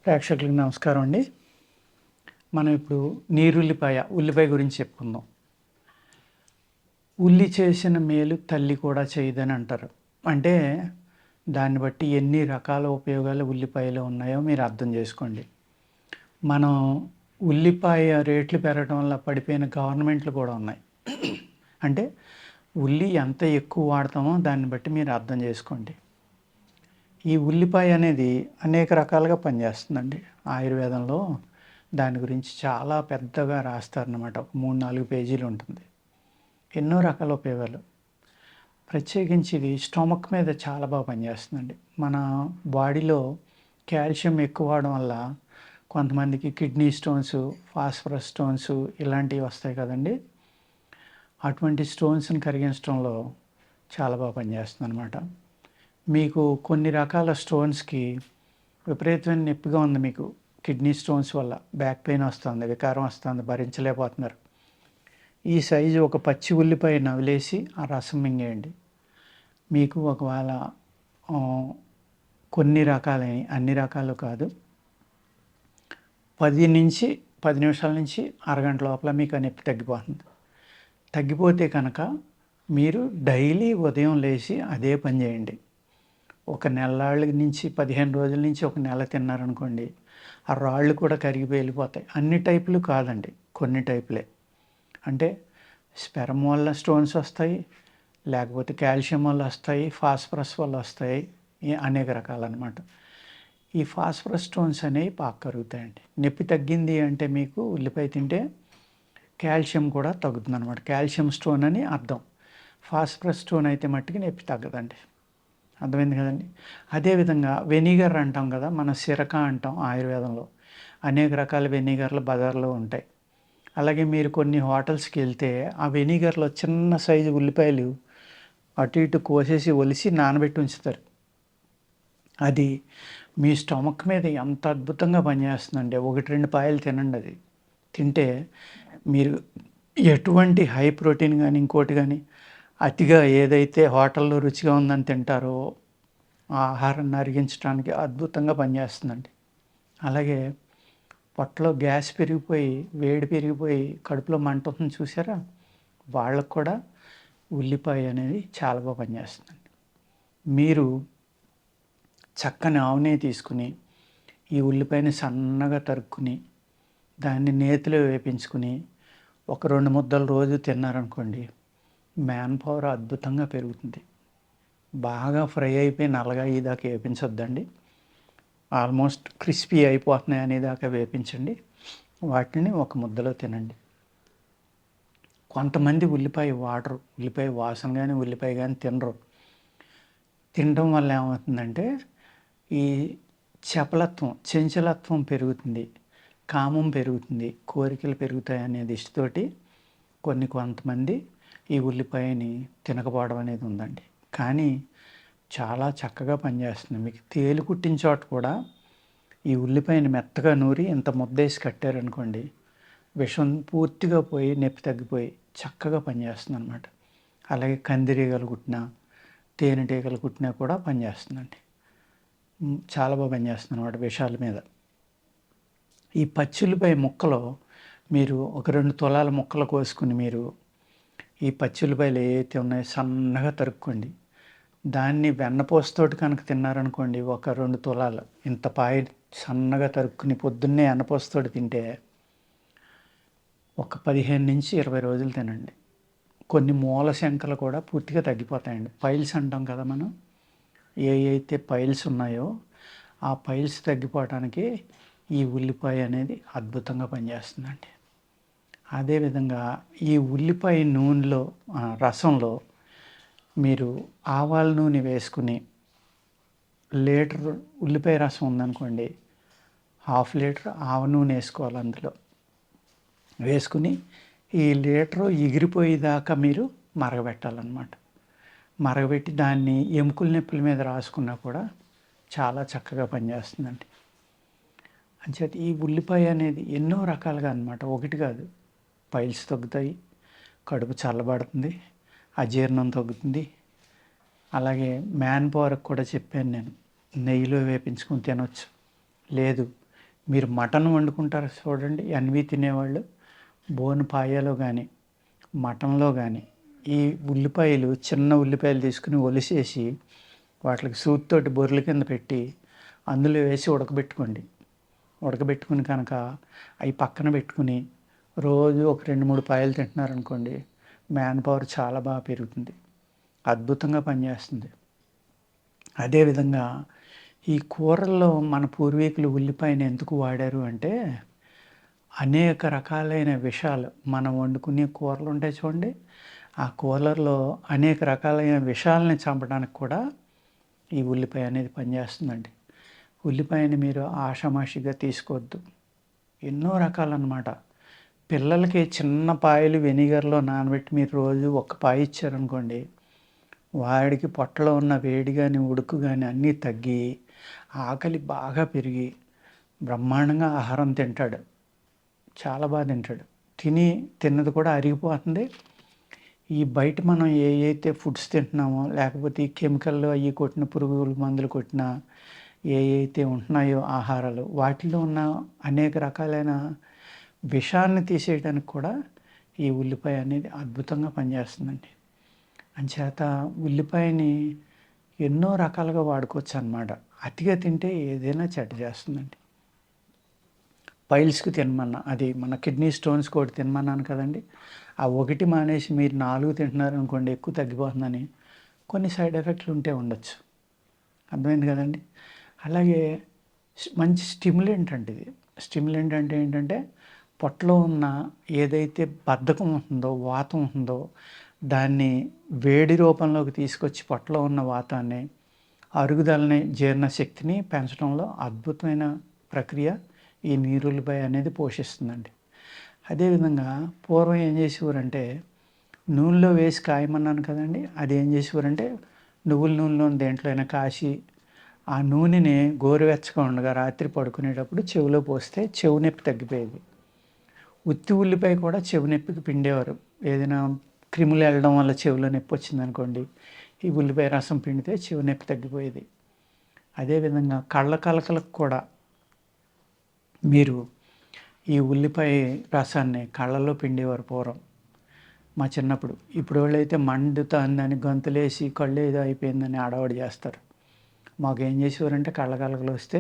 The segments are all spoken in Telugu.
ప్రేక్షకులకు నమస్కారం అండి. మనం ఇప్పుడు ఉల్లిపాయ గురించి చెప్పుకుందాం. ఉల్లి చేసిన మేలు తల్లి కూడా చేయదని అంటారు. అంటే దాన్ని బట్టి ఎన్ని రకాల ఉపయోగాలు ఉల్లిపాయలో ఉన్నాయో మీరు అర్థం చేసుకోండి. మనం ఉల్లిపాయ రేట్లు పెరగడం వల్ల పడిపోయిన గవర్నమెంట్లు కూడా ఉన్నాయి. అంటే ఉల్లి ఎంత ఎక్కువ వాడతామో దాన్ని బట్టి మీరు అర్థం చేసుకోండి. ఈ ఉల్లిపాయ అనేది అనేక రకాలుగా పనిచేస్తుందండి. ఆయుర్వేదంలో దాని గురించి చాలా పెద్దగా రాస్తారనమాట. ఒక 3-4 పేజీలు ఉంటుంది. ఎన్నో రకాల ఉపయోగాలు. ప్రత్యేకించి ఇది స్టొమక్ మీద చాలా బాగా పనిచేస్తుందండి. మన బాడీలో కాల్షియం ఎక్కువ వాడడం వల్ల కొంతమందికి కిడ్నీ స్టోన్స్, ఫాస్ఫరస్ స్టోన్స్ ఇలాంటివి వస్తాయి కదండీ! అటువంటి స్టోన్స్‌ని కరిగించడంలో చాలా బాగా పనిచేస్తుందనమాట. మీకు కొన్ని రకాల స్టోన్స్‌కి విపరీతమైన నొప్పిగా ఉంది మీకు. కిడ్నీ స్టోన్స్ వల్ల బ్యాక్ పెయిన్ వస్తుంది, వికారం వస్తుంది, భరించలేకపోతున్నారు. ఈ సైజు ఒక పచ్చి ఉల్లిపాయ నవిలేసి ఆ రసం మింగేయండి. మీకు ఒకవేళ కొన్ని రకాలని, అన్ని రకాలు కాదు, 10 నిమిషాల నుంచి అరగంట లోపల మీకు ఆ నొప్పి తగ్గిపోతుంది. తగ్గిపోతే కనుక మీరు డైలీ ఉదయం లేచి అదే పని చేయండి. ఒక నెల్లాళ్ళ నుంచి 15 రోజుల నుంచి ఒక నెల తిన్నారనుకోండి, ఆ రాళ్ళు కూడా కరిగిపోయి వెళ్ళిపోతాయి. అన్ని టైపులు కాదండి, కొన్ని టైపులే. అంటే స్పెర్మ్ వల్ల స్టోన్స్ వస్తాయి, లేకపోతే కాల్షియం వల్ల వస్తాయి, ఫాస్ఫరస్ వల్ల వస్తాయి, అనేక రకాలన్నమాట. ఈ ఫాస్ఫరస్ స్టోన్స్ అనేవి బాగా కరుగుతాయండి. నొప్పి తగ్గింది అంటే మీకు ఉల్లిపాయ తింటే కాల్షియం కూడా తగ్గుతుందన్నమాట. కాల్షియం స్టోన్ అని అర్థం. ఫాస్ఫరస్ స్టోన్ అయితే మట్టుకి నొప్పి తగ్గదండి. అర్థమైంది కదండి. అదేవిధంగా వెనిగర్ అంటాం కదా, మన సిరక అంటాం ఆయుర్వేదంలో. అనేక రకాల వెనిగర్లు బజార్లో ఉంటాయి. అలాగే మీరు కొన్ని హోటల్స్కి వెళ్తే ఆ వెనిగర్లో చిన్న సైజు ఉల్లిపాయలు అటు ఇటు కోసేసి ఒలిసి నానబెట్టి ఉంచుతారు. అది మీ స్టమక్ మీద ఎంత అద్భుతంగా పనిచేస్తుందంటే 1-2 పాయలు తినండి. అది తింటే మీరు ఎటువంటి హై ప్రోటీన్ కానీ ఇంకోటి కానీ అతిగా ఏదైతే హోటల్లో రుచిగా ఉందని తింటారో ఆ ఆహారాన్ని అరిగించడానికి అద్భుతంగా పనిచేస్తుందండి. అలాగే పొట్టలో గ్యాస్ పెరిగిపోయి, వేడి పెరిగిపోయి కడుపులో మంట ఉంటుంది చూసారా? వాళ్ళకు కూడా ఉల్లిపాయ అనేది చాలా బాగా పనిచేస్తుందండి. మీరు చక్కని ఆవు నెయ్యి తీసుకుని ఈ ఉల్లిపాయని సన్నగా తరుక్కుని దాన్ని నేతిలో వేపించుకుని ఒక 2 ముద్దలు రోజు తిన్నారనుకోండి, మ్యాన్ పవర్ అద్భుతంగా పెరుగుతుంది. బాగా ఫ్రై అయిపోయి నల్లగా అయ్యేదాకా వేపించొద్దండి. ఆల్మోస్ట్ క్రిస్పీ అయిపోతున్నాయి అనేదాకా వేపించండి. వాటిని ఒక ముద్దలో తినండి. కొంతమంది ఉల్లిపాయ వాడరు, ఉల్లిపాయ వాసన కానీ ఉల్లిపాయ కానీ తినరు. తినడం వల్ల ఏమవుతుందంటే ఈ చంచలత్వం పెరుగుతుంది, కామం పెరుగుతుంది, కోరికలు పెరుగుతాయి అనే దృష్టితోటి కొంతమంది ఈ ఉల్లిపాయని తినకపోవడం అనేది ఉందండి. కానీ చాలా చక్కగా పనిచేస్తుంది. మీకు తేలు కుట్టిన చోట కూడా ఈ ఉల్లిపాయని మెత్తగా నూరి ఇంత ముద్దేసి కట్టారనుకోండి, విషం పూర్తిగా పోయి నొప్పి తగ్గిపోయి చక్కగా పనిచేస్తుంది అనమాట. అలాగే కందిరీగలు కుట్టినా, తేనెటీగలు కుట్టినా కూడా పనిచేస్తుందండి. చాలా బాగా పనిచేస్తుంది అనమాట విషాల మీద. ఈ పచ్చుల్లిపాయ ముక్కలో మీరు ఒక 2 తులాల ముక్కలు కోసుకుని మీరు ఈ పచ్చుల్లిపాయలు ఏవైతే ఉన్నాయో సన్నగా తరుక్కోండి. దాన్ని వెన్నపూసతోటి కనుక తిన్నారనుకోండి, ఒక 2 తులాలు ఇంత పాయ సన్నగా తరుక్కుని పొద్దున్నే వెన్నపూసతోటి తింటే ఒక 15-20 రోజులు తినండి. కొన్ని మూల శంకలు కూడా పూర్తిగా తగ్గిపోతాయండి. పైల్స్ అంటాం కదా మనం. అయితే పైల్స్ ఉన్నాయో ఆ పైల్స్ తగ్గిపోవటానికి ఈ ఉల్లిపాయ అనేది అద్భుతంగా పనిచేస్తుందండి. అదేవిధంగా ఈ ఉల్లిపాయ నూనెలో రసంలో మీరు ఆవాల నూనె వేసుకుని, లీటర్ ఉల్లిపాయ రసం ఉందనుకోండి, 1/2 లీటర్ ఆవ నూనె వేసుకోవాలి. అందులో వేసుకుని ఈ లీటరు ఎగిరిపోయేదాకా మీరు మరగబెట్టాలన్నమాట. మరగబెట్టి దాన్ని ఎముకల నొప్పుల మీద రాసుకున్నా కూడా చాలా చక్కగా పనిచేస్తుందండి. అంచేత ఈ ఉల్లిపాయ అనేది ఎన్నో రకాలుగా అన్నమాట, ఒకటి కాదు. పైల్స్ తగ్గుతాయి, కడుపు చల్లబడుతుంది, అజీర్ణం తగ్గుతుంది. అలాగే మ్యాన్ పవర్కి కూడా చెప్పాను నేను, నెయ్యిలో వేపించుకొని తినొచ్చు. లేదు మీరు మటన్ వండుకుంటారు చూడండి, ఎన్వి తినేవాళ్ళు బోన్ పాయలో కానీ మటన్లో కానీ ఈ ఉల్లిపాయలు, చిన్న ఉల్లిపాయలు తీసుకుని ఒలిసేసి వాటికి సూత్తోటి బొర్రెల కింద పెట్టి అందులో వేసి ఉడకబెట్టుకుని కనుక అవి పక్కన పెట్టుకుని రోజు ఒక 2-3 పాయలు తింటున్నారనుకోండి, మ్యాన్ పవర్ చాలా బాగా పెరుగుతుంది, అద్భుతంగా పనిచేస్తుంది. అదేవిధంగా ఈ కూరల్లో మన పూర్వీకులు ఉల్లిపాయను ఎందుకు వాడారు అంటే, అనేక రకాలైన విషాలు మనం వండుకునే కూరలు ఉంటాయి చూడండి, ఆ కూరల్లో అనేక రకాలైన విషాలని చంపడానికి కూడా ఈ ఉల్లిపాయ అనేది పనిచేస్తుందండి. ఉల్లిపాయని మీరు ఆషామాషిగా తీసుకోవద్దు, ఎన్నో రకాలన్నమాట. పిల్లలకి చిన్న పాయలు వెనిగర్లో నానబెట్టి మీరు రోజు ఒక పాయ ఇచ్చారనుకోండి, వాడికి పొట్టలో ఉన్న వేడి కానీ ఉడుకు కానీ అన్నీ తగ్గి ఆకలి బాగా పెరిగి బ్రహ్మాండంగా ఆహారం తింటాడు, చాలా బాగా తింటాడు. తిన్నది కూడా అరిగిపోతుంది. ఈ బయట మనం అయితే ఫుడ్స్ తింటున్నామో, లేకపోతే ఈ కెమికల్లో అవి కొట్టిన పురుగుల మందులు కొట్టిన అయితే ఉంటున్నాయో ఆహారాలు, వాటిలో ఉన్న అనేక రకాలైన విషాన్ని తీసేయడానికి కూడా ఈ ఉల్లిపాయ అనేది అద్భుతంగా పనిచేస్తుందండి. అంచేత ఉల్లిపాయని ఎన్నో రకాలుగా వాడుకోవచ్చు అన్నమాట. అతిగా తింటే ఏదైనా చెడ్డ చేస్తుందండి. పైల్స్కి తినమన్నా, అది మన కిడ్నీ స్టోన్స్కి ఒకటి తినమన్నాను కదండి, ఆ ఒకటి మానేసి మీరు 4 తింటున్నారనుకోండి, ఎక్కువ తగ్గిపోతుందని కొన్ని సైడ్ ఎఫెక్ట్లు ఉంటే ఉండొచ్చు. అర్థమైంది కదండి. అలాగే మంచి స్టిమ్యులెంట్ అంటే ఇది. స్టిమ్యులెంట్ అంటే ఏంటంటే, పొట్టలో ఉన్న ఏదైతే బద్ధకం ఉంటుందో, వాతం ఉంటుందో, దాన్ని వేడి రూపంలోకి తీసుకొచ్చి పొట్టలో ఉన్న వాతాన్ని, అరుగుదలని, జీర్ణశక్తిని పెంచడంలో అద్భుతమైన ప్రక్రియ ఈ నీరుల్లిపాయ అనేది పోషిస్తుందండి. అదేవిధంగా పూర్వం ఏం చేసేవారంటే, నూనెలో వేసి కాయమన్నాను కదండి, అది ఏం చేసేవారంటే నువ్వుల నూనెలో దేంట్లో అయినా కాసి ఆ నూనెని గోరువెచ్చగా ఉండగా రాత్రి పడుకునేటప్పుడు చెవిలో పోస్తే చెవు నొప్పి తగ్గిపోయేది. ఉత్తి ఉల్లిపాయ కూడా చెవి నొప్పికి పిండేవారు. ఏదైనా క్రిములు వెళ్ళడం వల్ల చెవిలో నొప్పి వచ్చిందనుకోండి, ఈ ఉల్లిపాయ రసం పిండితే చెవి నొప్పి తగ్గిపోయేది. అదేవిధంగా కళ్ళ కలకలకు కూడా మీరు ఈ ఉల్లిపాయ రసాన్ని కళ్ళలో పిండేవారు పూర్వం మా చిన్నప్పుడు. ఇప్పుడు వాళ్ళైతే మండుతుందని గంతులేసి కళ్ళు ఏదో అయిపోయిందని ఆడవాడు చేస్తారు. మాకేం చేసేవారంటే కళ్ళ కలకలు వస్తే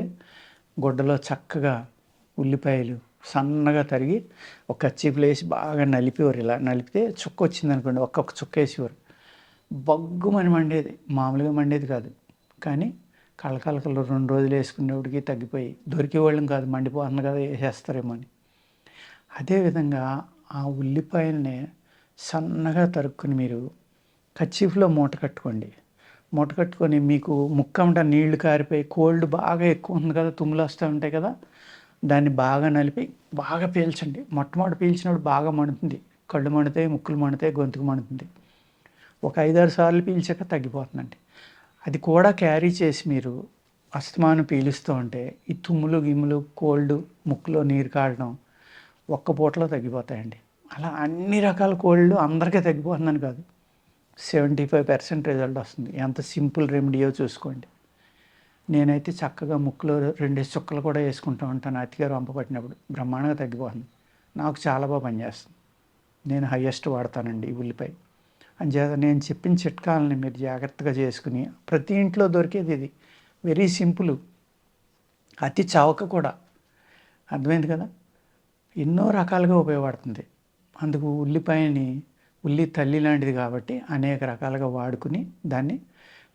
గుడ్డలో చక్కగా ఉల్లిపాయలు సన్నగా తరిగి ఒక కర్చీఫ్లో వేసి బాగా నలిపేవారు. ఇలా నలిపితే చుక్క వచ్చిందనుకోండి, ఒక్కొక్క చుక్క వేసేవారు. బగ్గుమని మండేది, మామూలుగా మండేది కాదు. కానీ కళ్ళకలకలు 2 రోజులు వేసుకునేవాడికి తగ్గిపోయి, దొరికేవాళ్ళం కాదు, మండిపోతుంది కదా వేసేస్తారేమో అని. అదేవిధంగా ఆ ఉల్లిపాయల్ని సన్నగా తరుక్కుని మీరు కర్చీఫ్లో మూట కట్టుకొని మీకు ముక్కమట నీళ్లు కారిపోయి కోల్డ్ బాగా ఎక్కువ ఉంది కదా, తుమ్ములు వస్తూ ఉంటాయి కదా, దాన్ని బాగా నలిపి బాగా పీల్చండి. మొట్టమొదటి పీల్చినప్పుడు బాగా మండుతుంది, కళ్ళు మండుతాయి, ముక్కులు మండుతాయి, గొంతుకు మండుతుంది. ఒక 5-6 సార్లు పీల్చాక తగ్గిపోతుందండి. అది కూడా క్యారీ చేసి మీరు అస్తమానం పీలుస్తూ ఉంటే ఈ తుమ్ములు గిమ్ములు, కోల్డ్, ముక్కులో నీరు కారడం ఒక్క పూటలో తగ్గిపోతాయండి. అలా అన్ని రకాల కోల్డ్ అందరికీ తగ్గిపోతుందని కాదు, 75% రిజల్ట్ వస్తుంది. ఎంత సింపుల్ రెమెడీయో చూసుకోండి. నేనైతే చక్కగా ముక్కులో 2 చుక్కలు కూడా వేసుకుంటూ ఉంటాను, అతిగా రొంప పట్టినప్పుడు బ్రహ్మాండంగా తగ్గిపోతుంది. నాకు చాలా బాగా పనిచేస్తుంది. నేను హయ్యెస్ట్ వాడతానండి ఈ ఉల్లిపాయ. అంచేత నేను చెప్పిన చిట్కాలని మీరు జాగ్రత్తగా చేసుకుని, ప్రతి ఇంట్లో దొరికేది ఇది, వెరీ సింపుల్, అతి చవక కూడా. అర్థమైంది కదా. ఎన్నో రకాలుగా ఉపయోగపడుతుంది. అందుకు ఉల్లిపాయని, ఉల్లి తల్లి లాంటిది కాబట్టి అనేక రకాలుగా వాడుకుని దాన్ని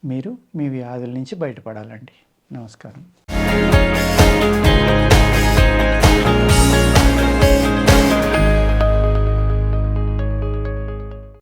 మీరు మీ వ్యాధుల నుంచి బయటపడాలండి. నమస్కారం.